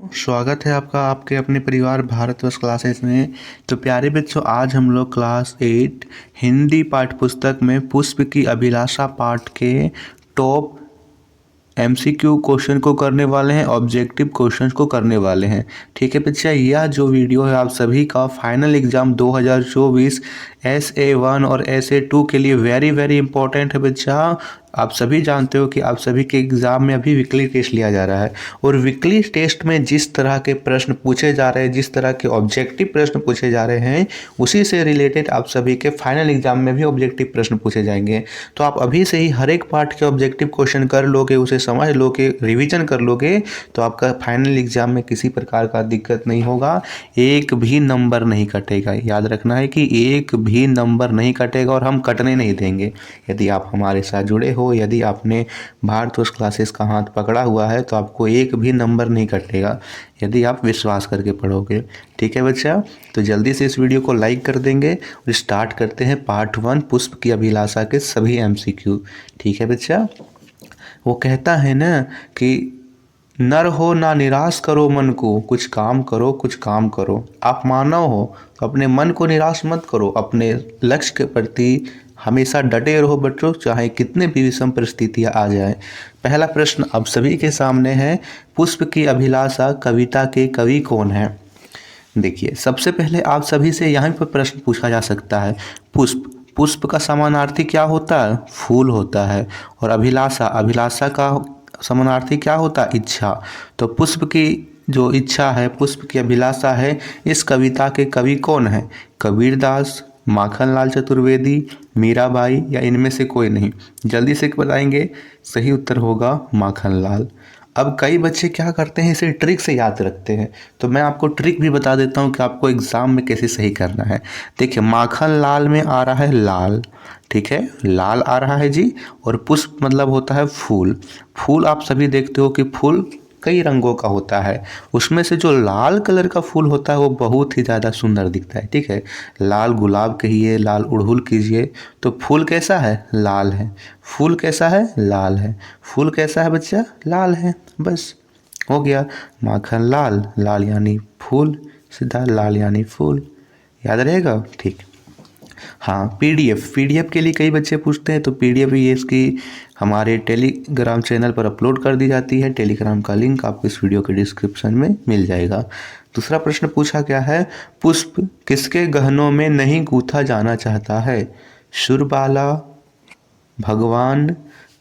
स्वागत है आपका आपके अपने परिवार भारतवर्ष क्लासेस में। तो प्यारे बच्चों, आज हम लोग क्लास 8 हिंदी पाठ्य पुस्तक में पुष्प की अभिलाषा पाठ के टॉप एमसीक्यू क्वेश्चन को करने वाले हैं, ऑब्जेक्टिव क्वेश्चन को करने वाले हैं। ठीक है बच्चा, यह जो वीडियो है आप सभी का फाइनल एग्जाम 2024 SA1 और SA2 के लिए वेरी वेरी इंपॉर्टेंट है बच्चा। आप सभी जानते हो कि आप सभी के एग्ज़ाम में अभी वीकली टेस्ट लिया जा रहा है और वीकली टेस्ट में जिस तरह के प्रश्न पूछे जा रहे हैं, जिस तरह के ऑब्जेक्टिव प्रश्न पूछे जा रहे हैं, उसी से रिलेटेड आप सभी के फाइनल एग्जाम में भी ऑब्जेक्टिव प्रश्न पूछे जाएंगे। तो आप अभी से ही हर एक पार्ट के ऑब्जेक्टिव क्वेश्चन कर लोगे, उसे समझ लोगे, रिविजन कर लोगे, तो आपका फाइनल एग्जाम में किसी प्रकार का दिक्कत नहीं होगा। एक भी नंबर नहीं कटेगा। याद रखना है कि एक भी नंबर नहीं कटेगा और हम कटने नहीं देंगे। यदि आप हमारे साथ जुड़े हो, यदि आपने भारतवर्ष क्लासेस का हाथ पकड़ा हुआ है, तो आपको एक भी नंबर नहीं कटेगा यदि आप विश्वास करके पढ़ोगे। ठीक है बच्चा, तो जल्दी से इस वीडियो को लाइक कर देंगे और स्टार्ट करते हैं पार्ट 1 पुष्प की अभिलाषा के सभी एमसीक्यू। ठीक है बच्चा, वो कहता है ना कि नर हो ना निराश करो मन को, कुछ काम करो, कुछ काम करो। आप मानव हो तो अपने मन को निराश मत करो, अपने लक्ष्य के प्रति हमेशा डटे रहो बच्चों, चाहे कितने भी विषम परिस्थितियाँ आ जाए। पहला प्रश्न आप सभी के सामने है, पुष्प की अभिलाषा कविता के कवि कौन है? देखिए, सबसे पहले आप सभी से यहाँ पर प्रश्न पूछा जा सकता है, पुष्प पुष्प का समानार्थी क्या होता है? फूल होता है। और अभिलाषा अभिलाषा का समानार्थी क्या होता है? इच्छा। तो पुष्प की जो इच्छा है, पुष्प की अभिलाषा है, इस कविता के कवि कौन है? कबीरदास, माखनलाल चतुर्वेदी, मीराबाई या इनमें से कोई नहीं? जल्दी से बताएंगे। सही उत्तर होगा माखनलाल। अब कई बच्चे क्या करते हैं, इसे ट्रिक से याद रखते हैं, तो मैं आपको ट्रिक भी बता देता हूँ कि आपको एग्ज़ाम में कैसे सही करना है। देखिए, माखनलाल में आ रहा है लाल, ठीक है, लाल आ रहा है जी। और पुष्प मतलब होता है फूल। फूल आप सभी देखते हो कि फूल कई रंगों का होता है, उसमें से जो लाल कलर का फूल होता है वो बहुत ही ज़्यादा सुंदर दिखता है। ठीक है, लाल गुलाब कहिए, लाल उड़हुल कीजिए, तो फूल कैसा है? लाल है। फूल कैसा है? लाल है। फूल कैसा है बच्चा? लाल है। बस हो गया। माखन लाल, लाल यानी फूल, सीधा लाल यानी फूल। याद रहेगा? ठीक। हाँ, पीडीएफ के लिए कई बच्चे पूछते हैं, तो पीडीएफ ये इसकी हमारे टेलीग्राम चैनल पर अपलोड कर दी जाती है। टेलीग्राम का लिंक आपको इस वीडियो के डिस्क्रिप्शन में मिल जाएगा। दूसरा प्रश्न पूछा गया है, पुष्प किसके गहनों में नहीं गूंथा जाना चाहता है? शूरबाला, भगवान,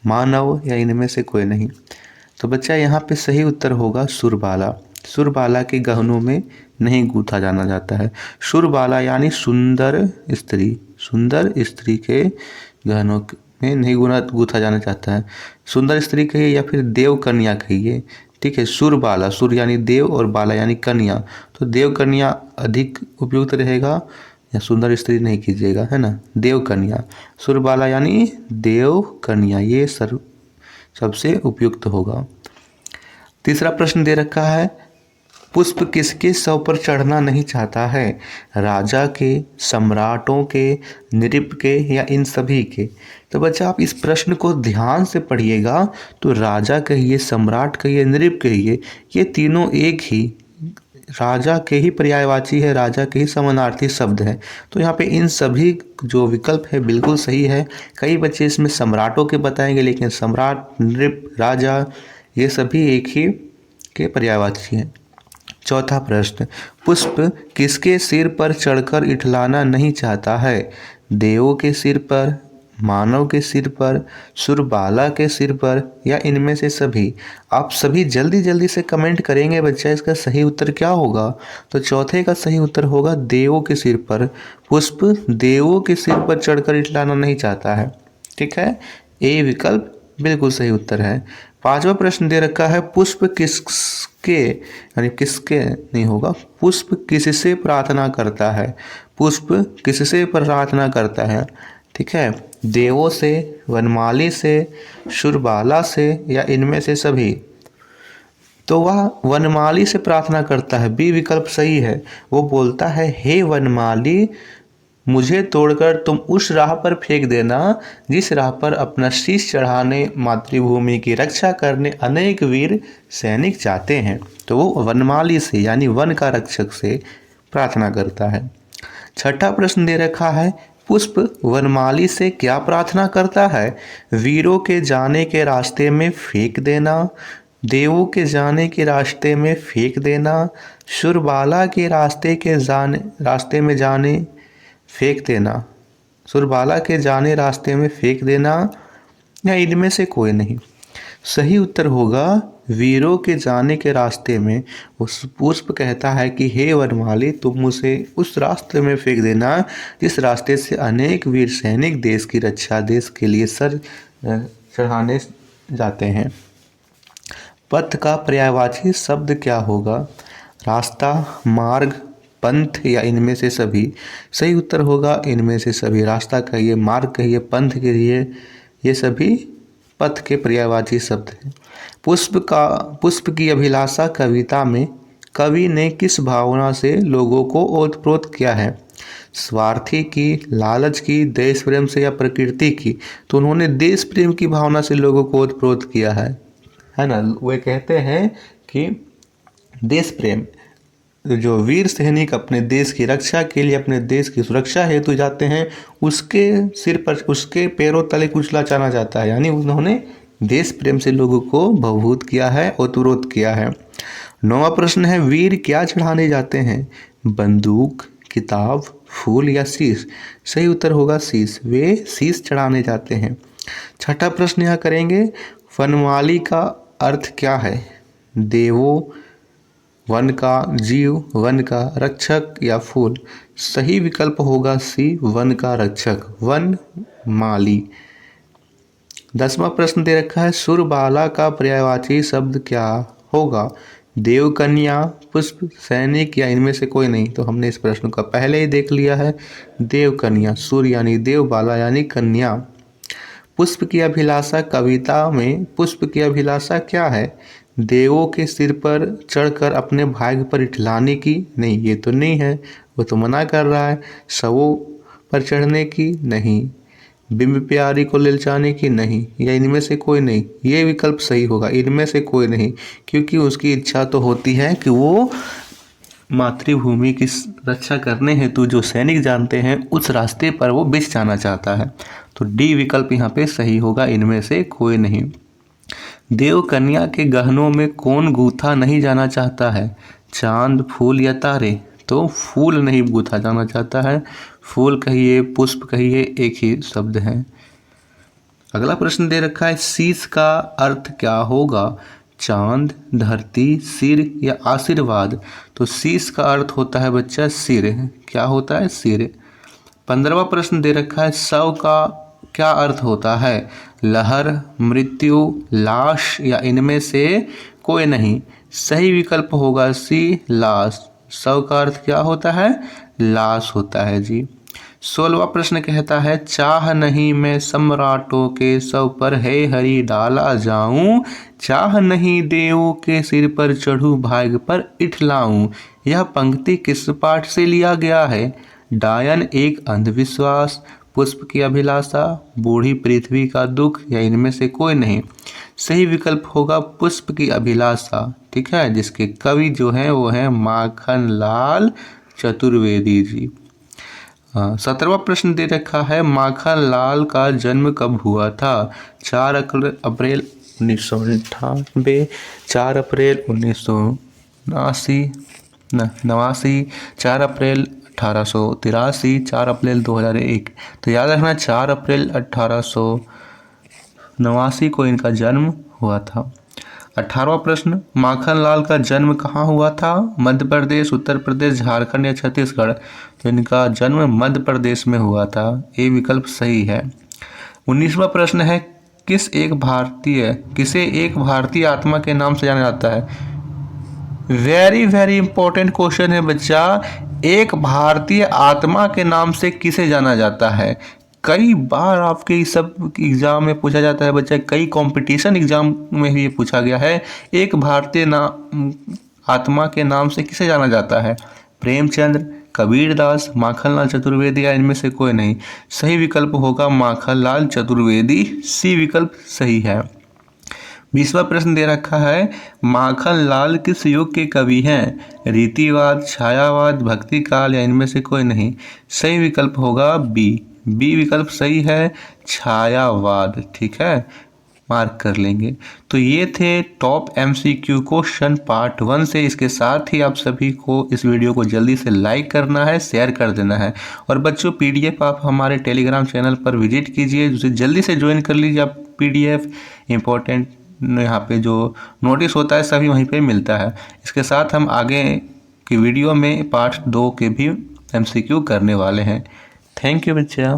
मानव या इनमें से कोई नहीं? तो बच्चा यहाँ पे सही उत्तर होगा शूरबाला। शूरबाला के गहनों में नहीं गूंथा जाना जाता है। शूरबाला यानी सुंदर स्त्री, सुंदर स्त्री के गहनों में नहीं गूंथा जाना चाहता है। सुंदर स्त्री कहिए या फिर देव कन्या कहिए। ठीक है, शूरबाला, सूर यानी देव और बाला यानी कन्या, तो देव कन्या अधिक उपयुक्त रहेगा, या सुंदर स्त्री नहीं कीजिएगा, है ना। देव कन्या, शूरबाला यानी देव कन्या, ये सबसे उपयुक्त होगा। तीसरा प्रश्न दे रखा है, पुष्प किसके शव पर चढ़ना नहीं चाहता है? राजा के, सम्राटों के, नृप के या इन सभी के? तो बच्चा आप इस प्रश्न को ध्यान से पढ़िएगा, तो राजा कहिए, सम्राट कहिए, नृप कहिए, ये तीनों एक ही राजा के ही पर्यायवाची है, राजा के ही समानार्थी शब्द है। तो यहाँ पे इन सभी जो विकल्प है बिल्कुल सही है। कई बच्चे इसमें सम्राटों के बताएंगे, लेकिन सम्राट, नृप, राजा ये सभी एक ही के पर्यायवाची हैं। चौथा प्रश्न, पुष्प किसके सिर पर चढ़कर इठलाना नहीं चाहता है? देवों के सिर पर, मानव के सिर पर, शूरबाला के सिर पर या इनमें से सभी? आप सभी जल्दी जल्दी से कमेंट करेंगे बच्चा, इसका सही उत्तर क्या होगा? तो चौथे का सही उत्तर होगा देवों के सिर पर। पुष्प देवों के सिर पर चढ़कर इठलाना नहीं चाहता है। ठीक है, ए विकल्प बिल्कुल सही उत्तर है। पांचवा प्रश्न दे रखा है, पुष्प किसके यानी किसके नहीं होगा, पुष्प किससे प्रार्थना करता है? पुष्प किससे प्रार्थना करता है? ठीक है, देवों से, वनमाली से, शूरबाला से या इनमें से सभी? तो वह वनमाली से प्रार्थना करता है, बी विकल्प सही है। वो बोलता है, हे वनमाली मुझे तोड़कर तुम उस राह पर फेंक देना जिस राह पर अपना शीश चढ़ाने मातृभूमि की रक्षा करने अनेक वीर सैनिक जाते हैं। तो वो वनमाली से यानी वन का रक्षक से प्रार्थना करता है। छठा प्रश्न दे रखा है, पुष्प वनमाली से क्या प्रार्थना करता है? वीरों के जाने के रास्ते में फेंक देना, देवों के जाने के रास्ते में फेंक देना, सुरबाला के रास्ते में जाने फेंक देना, सुरबाला के जाने रास्ते में फेंक देना, या इनमें से कोई नहीं। सही उत्तर होगा वीरों के जाने के रास्ते में। उस पुष्प कहता है कि हे वनमाली, तुम उसे उस रास्ते में फेंक देना जिस रास्ते से अनेक वीर सैनिक देश की रक्षा, देश के लिए सर चढ़ाने जाते हैं। पथ का पर्यायवाची शब्द क्या होगा? रास्ता, मार्ग, पंथ, या इनमें से सभी। सही उत्तर होगा इनमें से सभी। रास्ता कहिए, मार्ग कहिए, पंथ कहिए, ये सभी पथ के पर्यायवाची शब्द हैं। पुष्प की अभिलाषा कविता में कवि ने किस भावना से लोगों को ओतप्रोत किया है? स्वार्थी की, लालच की, देश प्रेम से, या प्रकृति की? तो उन्होंने देश प्रेम की भावना से लोगों को ओतप्रोत किया है ना। वे कहते हैं कि देश प्रेम, जो वीर सैनिक अपने देश की रक्षा के लिए, अपने देश की सुरक्षा हेतु जाते हैं, उसके सिर पर, उसके पैरों तले कुचला जाना जाता है। यानी उन्होंने देश प्रेम से लोगों को भवभूत किया है, ओतप्रोत किया है। 9वां प्रश्न है, वीर क्या चढ़ाने जाते हैं? बंदूक, किताब, फूल, या शीश? सही उत्तर होगा शीश। वे शीश चढ़ाने जाते हैं। छठा प्रश्न यहाँ करेंगे, वनमाली का अर्थ क्या है? देवों, वन का जीव, वन का रक्षक, या फूल? सही विकल्प होगा सी, वन का रक्षक, वन माली। 10वां प्रश्न दे रखा है, सुरबाला का पर्यायवाची शब्द क्या होगा? देवकन्या, पुष्प, सैनिक, या इनमें से कोई नहीं? तो हमने इस प्रश्न का पहले ही देख लिया है। देवकन्या, सुर यानी देव, बाला यानी कन्या। पुष्प की अभिलाषा कविता में पुष्प की अभिलाषा क्या है? देवों के सिर पर चढ़कर अपने भाग्य पर इठलाने की? नहीं, ये तो नहीं है, वो तो मना कर रहा है। शवों पर चढ़ने की? नहीं। बिंब प्यारी को ललचाने की? नहीं। या इनमें से कोई नहीं? ये विकल्प सही होगा, इनमें से कोई नहीं, क्योंकि उसकी इच्छा तो होती है कि वो मातृभूमि की रक्षा करने हेतु जो सैनिक जानते हैं उस रास्ते पर वो बिछ जाना चाहता है। तो डी विकल्प यहाँ पे सही होगा, इनमें से कोई नहीं। देव कन्या के गहनों में कौन गूथा नहीं जाना चाहता है? चांद, फूल, या तारे? तो फूल नहीं गूथा जाना चाहता है। फूल कहिए, पुष्प कहिए, एक ही शब्द है। अगला प्रश्न दे रखा है, शीश का अर्थ क्या होगा? चांद, धरती, सिर, या आशीर्वाद? तो शीश का अर्थ होता है बच्चा सिर। क्या होता है? सिर। 15वां प्रश्न दे रखा है, शव का क्या अर्थ होता है? लहर, मृत्यु, लाश, या इनमें से कोई नहीं? सही विकल्प होगा सी, लाश। शव का अर्थ क्या होता है? लाश होता है जी। 16वां प्रश्न कहता है, चाह नहीं मैं सम्राटों के शव पर है हरि डाला जाऊं, चाह नहीं देवों के सिर पर चढ़ूं भाग्य पर इठलाऊं। यह पंक्ति किस पाठ से लिया गया है? डायन, एक अंधविश्वास, पुष्प की अभिलाषा, बूढ़ी पृथ्वी का दुख, या इनमें से कोई नहीं? सही विकल्प होगा पुष्प की अभिलाषा। ठीक है, जिसके कवि जो हैं वो हैं माखन लाल चतुर्वेदी जी। 17वां प्रश्न दे रखा है, माखन लाल का जन्म कब हुआ था? 4 अप्रैल 1998, 4 अप्रैल 1989, 4 अप्रैल 1883, 4 अप्रैल 2001। तो याद रखना 4 अप्रैल 1889 को इनका जन्म हुआ था। 18वां प्रश्न, माखनलाल का जन्म कहाँ हुआ था? मध्य प्रदेश, उत्तर प्रदेश, झारखंड, या छत्तीसगढ़? तो इनका जन्म मध्य प्रदेश में हुआ था। ये विकल्प सही है। 19वां प्रश्न है, किसे एक भारतीय आत्मा के नाम से जाना जाता है? वेरी वेरी इंपॉर्टेंट क्वेश्चन है बच्चा। एक भारतीय आत्मा के नाम से किसे जाना जाता है? कई बार आपके सब एग्जाम में पूछा जाता है बच्चा, कई कंपटीशन एग्जाम में भी ये पूछा गया है। एक भारतीय आत्मा के नाम से किसे जाना जाता है? प्रेमचंद्र, कबीरदास, माखनलाल चतुर्वेदी या इनमें से कोई नहीं। सही विकल्प होगा माखनलाल चतुर्वेदी, सी विकल्प सही है। 20वां प्रश्न दे रखा है, माखनलाल किस युग के कवि हैं? रीतिवाद, छायावाद, भक्ति काल या इनमें से कोई नहीं। सही विकल्प होगा बी विकल्प सही है, छायावाद। ठीक है, मार्क कर लेंगे। तो ये थे टॉप MCQ क्वेश्चन पार्ट 1 से। इसके साथ ही आप सभी को इस वीडियो को जल्दी से लाइक करना है, शेयर कर देना है। और बच्चों, PDF आप हमारे टेलीग्राम चैनल पर विजिट कीजिए, जिसे जल्दी से ज्वाइन कर लीजिए। आप PDF इंपॉर्टेंट यहाँ पे जो नोटिस होता है सभी वहीं पे मिलता है। इसके साथ हम आगे की वीडियो में पार्ट 2 के भी MCQ करने वाले हैं। थैंक यू बच्चा।